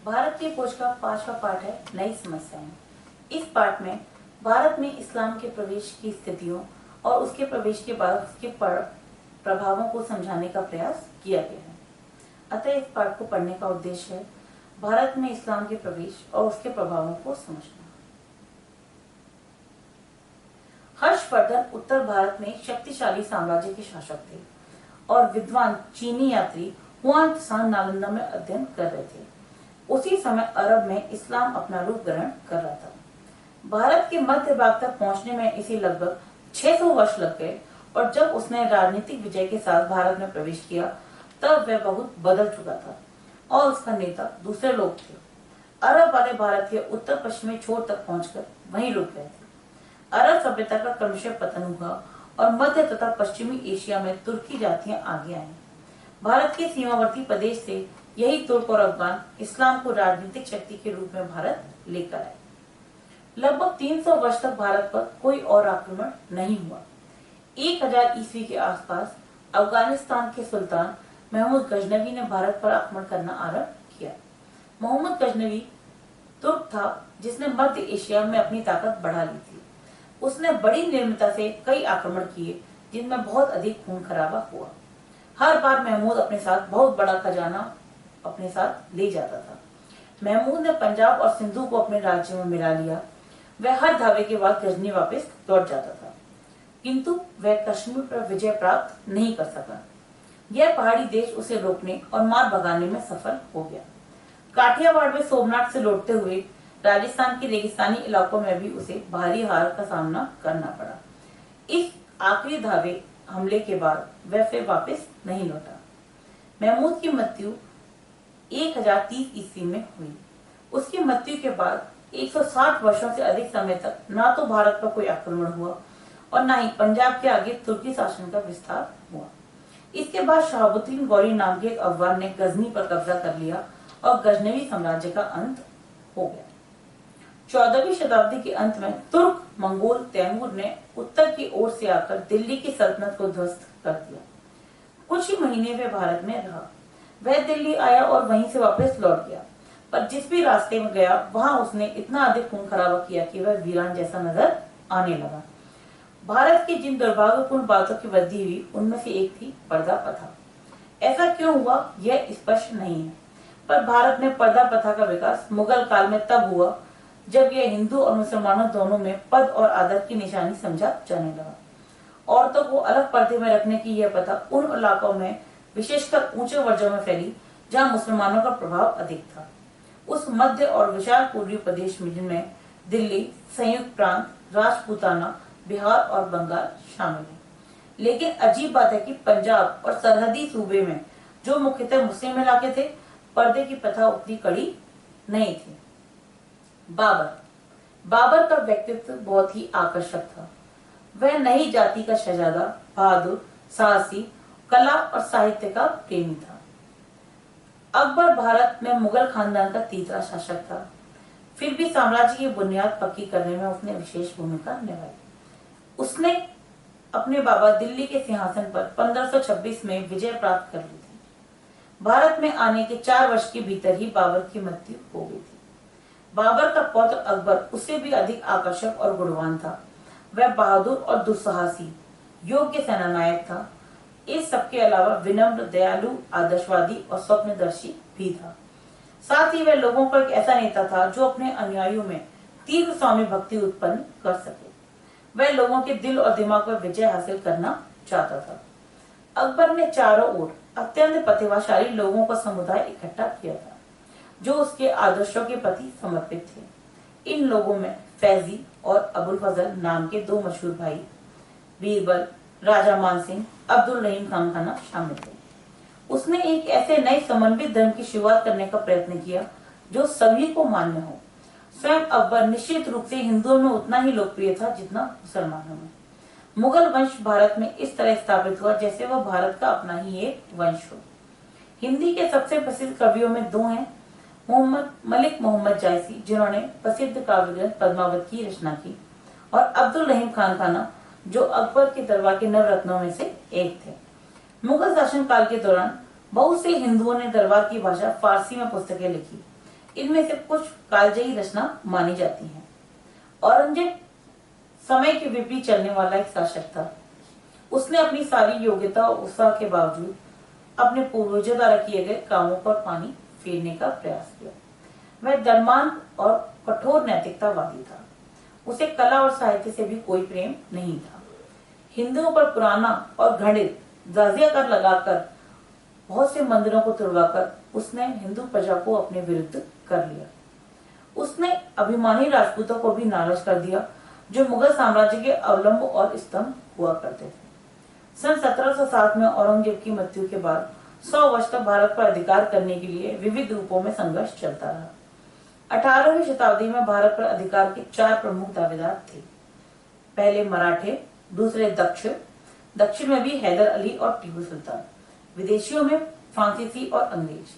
भारत की खोज का 5वां पार्ट है नई समस्याएं। इस पार्ट में भारत में इस्लाम के प्रवेश की स्थितियों और उसके प्रवेश के बाद उसके प्रभावों को समझाने का प्रयास किया गया है। अतः इस पार्ट को पढ़ने का उद्देश्य है भारत में इस्लाम के प्रवेश और उसके प्रभावों को समझना। हर्षवर्धन उत्तर भारत में शक्तिशाली साम्राज्य के शासक थे और विद्वान चीनी यात्री हुआन त्सांग नालंदा में अध्ययन कर रहे थे। उसी समय अरब में इस्लाम अपना रूप ग्रहण कर रहा था। भारत के मध्य भाग तक पहुंचने में इसे लगभग 600 वर्ष लग गए और जब उसने राजनीतिक विजय के साथ भारत में प्रवेश किया तब वह बहुत बदल चुका था और उसका नेता दूसरे लोग थे। अरब वाले भारत के उत्तर पश्चिमी छोर तक पहुंचकर वहीं रुक गए थे। अरब सभ्यता का क्रमशः पतन हुआ और मध्य तथा पश्चिमी एशिया में तुर्की जातियां आगे आई। भारत के सीमावर्ती प्रदेश से यही तुर्क और अफगान इस्लाम को राजनीतिक शक्ति के रूप में भारत लेकर आए। लगभग 300 वर्ष तक भारत पर कोई और आक्रमण नहीं हुआ। 1000 ईस्वी के आसपास अफगानिस्तान के सुल्तान महमूद गजनवी ने भारत पर आक्रमण करना आरंभ किया। मोहम्मद गजनवी तुर्क था जिसने मध्य एशिया में अपनी ताकत बढ़ा ली थी। उसने बड़ी निर्ममता से कई आक्रमण किए जिनमें बहुत अधिक खून खराबा हुआ। हर बार महमूद अपने साथ बहुत बड़ा खजाना अपने साथ ले जाता था। महमूद ने पंजाब और सिंधु को अपने राज्य में मिला लिया। वह हर धावे के बाद गजनी वापस लौट जाता था, किंतु वह कश्मीर पर विजय प्राप्त नहीं कर सका। यह पहाड़ी देश उसे रोकने और मार भगाने में सफल हो गया। काठियावाड़ में सोमनाथ से लौटते हुए राजस्थान के रेगिस्तानी इलाकों में भी उसे भारी हार का सामना करना पड़ा। इस आखिरी धावे हमले के बाद वह फिर वापस नहीं लौटा। महमूद की मृत्यु 1030 ईस्वी में हुई। उसकी मृत्यु के बाद 160 वर्षों से अधिक समय तक ना तो भारत पर कोई आक्रमण हुआ और न ही पंजाब के आगे तुर्की शासन का विस्तार हुआ। इसके बाद शहाबुद्दीन गौरी नाम के एक अफगान ने गजनी पर कब्जा कर लिया और गजनवी साम्राज्य का अंत हो गया। 14वीं शताब्दी के अंत में तुर्क मंगोल तैमूर ने उत्तर की ओर से आकर दिल्ली की सल्तनत को ध्वस्त कर दिया। कुछ ही महीने वह भारत में रहा। वह दिल्ली आया और वहीं से वापस लौट गया, पर जिस भी रास्ते में गया वहां उसने इतना अधिक खून खराबा किया कि वह वीरान जैसा नजर आने लगा। भारत की जिन दुर्भाग्यपूर्ण बातों की वृद्धि हुई उनमें से एक थी पर्दा प्रथा। ऐसा क्यों हुआ यह स्पष्ट नहीं है, पर भारत में पर्दा प्रथा का विकास मुगल काल में तब हुआ जब यह हिंदू और मुसलमानों दोनों में पद और आदर की निशानी समझा जाने लगा। औरतों को अलग पर्दे में रखने की यह प्रथा उन इलाकों में विशेषकर ऊंचे वर्गों में फैली जहां मुसलमानों का प्रभाव अधिक था। उस मध्य और विशाल पूर्वी प्रदेश में जिनमें दिल्ली, संयुक्त प्रांत, राजपूताना, बिहार और बंगाल शामिल है। लेकिन अजीब बात है कि पंजाब और सरहदी सूबे में जो मुख्यतः मुस्लिम इलाके थे, पर्दे की प्रथा उतनी कड़ी नहीं थी। बाबर का व्यक्तित्व बहुत ही आकर्षक था। वह नई जाति का शहजादा, बहादुर, साहसी, कला और साहित्य का प्रेमी था। अकबर भारत में मुगल खानदान का तीसरा शासक था, फिर भी साम्राज्य की बुनियाद पक्की करने में उसने विशेष भूमिका निभाई। उसने अपने बाबा दिल्ली के सिंहासन पर 1526 में विजय प्राप्त कर ली थी। भारत में आने के 4 वर्ष के भीतर ही बाबर की मृत्यु हो गई थी। बाबर का पौत्र अकबर उससे भी अधिक आकर्षक और गुणवान था। वह बहादुर और दुस्साहसी, योग्य सेनानायक था। इस सबके अलावा विनम्र, दयालु, आदर्शवादी और स्वप्नदर्शी भी था। साथ ही वह लोगों का एक ऐसा नेता था जो अपने अनुयायियों में तीव्र स्वामी भक्ति उत्पन्न कर सके। वह लोगों के दिल और दिमाग पर विजय हासिल करना चाहता था। अकबर ने चारों ओर अत्यंत प्रतिभाशाली लोगों का समुदाय इकट्ठा किया था जो उसके आदर्शों के प्रति समर्पित थे। इन लोगों में फैजी और अबुल फजल नाम के 2 मशहूर भाई, बीरबल, राजा मानसिंह, अब्दुल रहीम खान शामिल थे। उसने एक ऐसे नए समन्वित धर्म की शुरुआत करने का प्रयत्न किया जो सभी को मान्य हो। स्वयं अकबर निश्चित रूप से हिंदुओं में उतना ही लोकप्रिय था जितना मुसलमानों में। मुगल वंश भारत में इस तरह स्थापित हुआ जैसे वह भारत का अपना ही एक वंश हो। हिंदी के सबसे प्रसिद्ध कवियों में 2 हैं, मलिक मोहम्मद जायसी जिन्होंने प्रसिद्ध काव्य ग्रंथ पद्मावत की रचना की, और अब्दुल रहीम खान जो अकबर के दरबार के नवरत्नों में से एक थे। मुगल शासन काल के दौरान बहुत से हिंदुओं ने दरबार की भाषा फारसी में पुस्तकें लिखी। इनमें से कुछ कालजयी रचना मानी जाती हैं। औरंगजेब समय के विपरीत चलने वाला एक शासक था। उसने अपनी सारी योग्यता और उत्साह के बावजूद अपने पूर्वजों द्वारा किए गए कामों पर पानी फेरने का प्रयास किया। वह धर्मांध और कठोर नैतिकतावादी था। उसे कला और साहित्य से भी कोई प्रेम नहीं था। हिंदुओं पर पुराना और घृणित जजिया कर लगाकर बहुत से मंदिरों को तुड़वाकर उसने हिंदू प्रजा को अपने विरुद्ध कर लिया। उसने अभिमानी राजपूतों को भी नाराज कर दिया, जो मुगल साम्राज्य के अवलंब और स्तंभ हुआ करते थे। सन 1707 में औरंगजेब की मृत्यु के बाद 100 वर्ष तक भारत पर अधिकार करने के लिए विविध रूपों में संघर्ष चलता रहा। 18वीं शताब्दी में भारत पर अधिकार के 4 प्रमुख दावेदार थे। पहले मराठे, दूसरे दक्षिण में भी हैदर अली और टीपू सुल्तान, विदेशियों में फ्रांसीसी और अंग्रेज।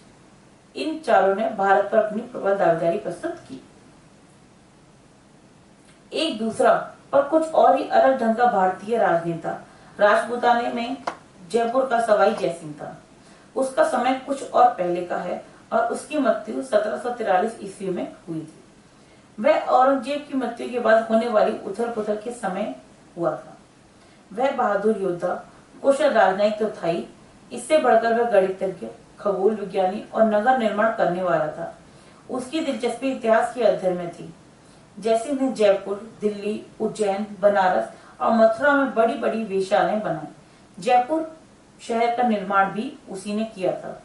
इन चारों ने भारत पर अपनी प्रबल दावेदारी प्रस्तुत की। एक दूसरा और कुछ और ही अलग ढंग का भारतीय राजनेता राजपूताने में जयपुर का सवाई जयसिंह था। उसका समय कुछ और पहले का है और उसकी मृत्यु 1743 ईस्वी में हुई थी। वह औरंगजेब की मृत्यु के बाद होने वाली उथल पुथल के समय हुआ था। वह बहादुर योद्धा, कुशल राजनयिक तो था ही, इससे बढ़कर वह गणितज्ञ, खगोल विज्ञानी और नगर निर्माण करने वाला था। उसकी दिलचस्पी इतिहास के अध्ययन में थी। जयसिंह ने जयपुर, दिल्ली, उज्जैन, बनारस और मथुरा में बड़ी बड़ी वेश्यालय बनाई। जयपुर शहर का निर्माण भी उसी ने किया था।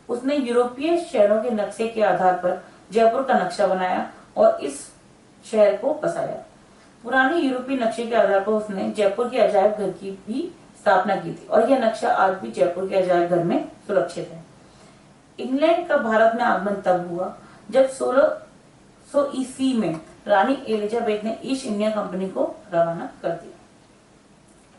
उसने यूरोपीय शहरों के नक्शे के आधार पर जयपुर का नक्शा बनाया और इस शहर को बसाया। पुराने यूरोपीय नक्शे के आधार पर उसने जयपुर के अजायब घर की भी स्थापना की थी और यह नक्शा आज भी जयपुर के अजायब घर में सुरक्षित है। इंग्लैंड का भारत में आगमन तब हुआ जब 1600 ईस्वी में रानी एलिजाबेथ ने ईस्ट इंडिया कंपनी को रवाना कर दिया।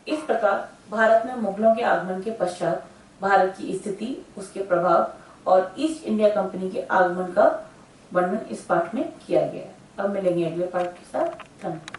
इस प्रकार भारत में मुगलों के आगमन के पश्चात भारत की स्थिति, उसके प्रभाव और ईस्ट इंडिया कंपनी के आगमन का वर्णन इस पाठ में किया गया है। अब मिलेंगे अगले पाठ के साथ। धन्यवाद।